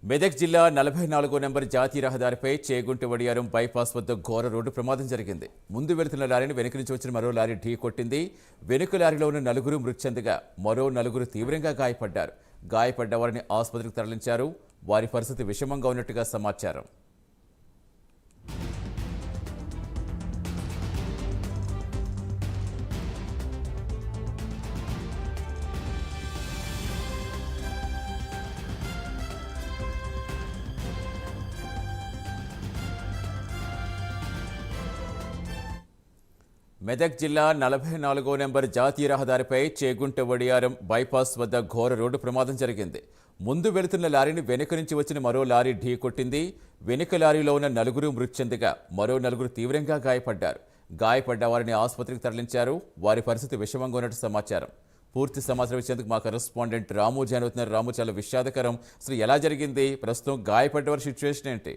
మెదక్ జిల్లా 44వ నెంబర్ జాతీయ రహదారిపై చేగుంట వడియారం బైపాస్ వద్ద ఘోర రోడ్డు ప్రమాదం జరిగింది. ముందు వెళుతున్న లారీని వెనుక నుంచి వచ్చిన మరో లారీ ఢీ కొట్టింది. వెనుక లారీలో ఉన్న నలుగురు మృతి చెందగా మరో నలుగురు తీవ్రంగా గాయపడ్డారు. గాయపడ్డ వారిని ఆసుపత్రికి తరలించారు. వారి పరిస్థితి విషమంగా ఉన్నట్టుగా సమాచారం. మెదక్ జిల్లా 44వ నెంబర్ జాతీయ రహదారిపై చేగుంట వడియారం బైపాస్ వద్ద ఘోర రోడ్డు ప్రమాదం జరిగింది. ముందు వెళుతున్న లారీని వెనుక నుంచి వచ్చిన మరో లారీ ఢీ కొట్టింది. వెనుక లారీలో ఉన్న నలుగురు మృతి చెందగా మరో నలుగురు తీవ్రంగా గాయపడ్డారు. గాయపడ్డ వారిని ఆసుపత్రికి తరలించారు. వారి పరిస్థితి విషమంగా ఉన్నట్టు సమాచారం. పూర్తి సమాచారం ఇచ్చేందుకు మా కరెస్పాండెంట్ రాము జాయిన్ అవుతున్నారు. రాము, చాలా విషాదకరం. అసలు ఎలా జరిగింది? ప్రస్తుతం గాయపడ్డ వారి సిచ్యువేషన్ ఏంటి?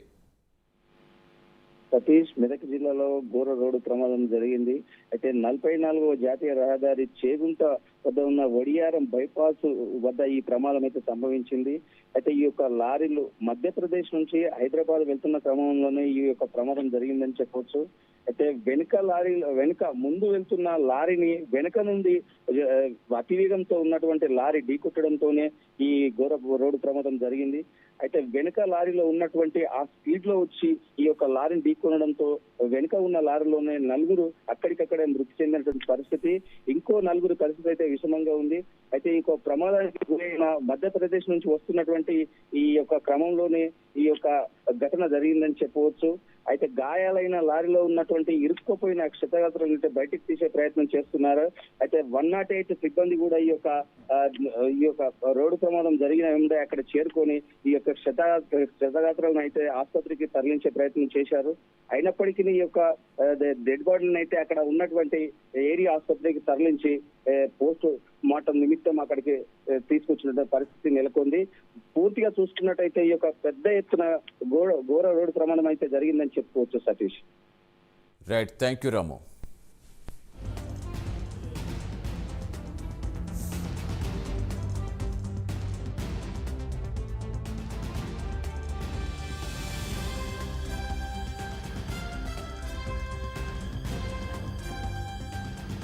సతీష్, మెదక్ జిల్లాలో ఘోర రోడ్డు ప్రమాదం జరిగింది. అయితే 44వ జాతీయ రహదారి చేగుంట వద్ద ఉన్న వడియారం బైపాస్ వద్ద ఈ ప్రమాదం అయితే సంభవించింది. అయితే ఈ యొక్క లారీలు మధ్యప్రదేశ్ నుంచి హైదరాబాద్ వెళ్తున్న క్రమంలోనే ఈ యొక్క ప్రమాదం జరిగిందని చెప్పవచ్చు. అయితే వెనుక ముందు వెళ్తున్న లారీని వెనుక నుండి అతివేగంతో ఉన్నటువంటి లారీ ఢీకొట్టడంతోనే ఈ ఘోర రోడ్డు ప్రమాదం జరిగింది. అయితే వెనుక లారీలో ఉన్నటువంటి ఆ స్పీడ్ లో వచ్చి ఈ యొక్క లారీని ఢీకొనడంతో వెనుక ఉన్న లారీలోనే నలుగురు అక్కడికక్కడే మృతి చెందినటువంటి పరిస్థితి. ఇంకో నలుగురు పరిస్థితి అయితే విషమంగా ఉంది. అయితే ఇంకో ప్రమాదానికి గురైన మధ్యప్రదేశ్ నుంచి వస్తున్నటువంటి ఈ యొక్క క్రమంలోనే ఈ యొక్క ఘటన జరిగిందని చెప్పవచ్చు. అయితే గాయాలైన లారీలో ఉన్నటువంటి ఇరుక్కుపోయిన క్షతగాత్రులను బయటికి తీసే ప్రయత్నం చేస్తున్నారు. అయితే 108 సిబ్బంది కూడా ఈ యొక్క రోడ్డు ప్రమాదం జరిగిన వెంబడే అక్కడ చేరుకొని ఈ యొక్క క్షతగాత్రులను అయితే ఆసుపత్రికి తరలించే ప్రయత్నం చేశారు. అయినప్పటికీ ఈ యొక్క డెడ్ బాడీలను అయితే అక్కడ ఉన్నటువంటి ఏరియా ఆసుపత్రికి తరలించి పోస్ట్ మార్టం నిమిత్తం అక్కడికి తీసుకొచ్చిన పరిస్థితి నెలకొంది. పూర్తిగా చూసుకున్నట్టయితే ఈ యొక్క పెద్ద ఎత్తున ఘోర రోడ్డు ప్రమాదం అయితే జరిగిందని చెప్పుకోవచ్చు. Satish, right, thank you Ramu.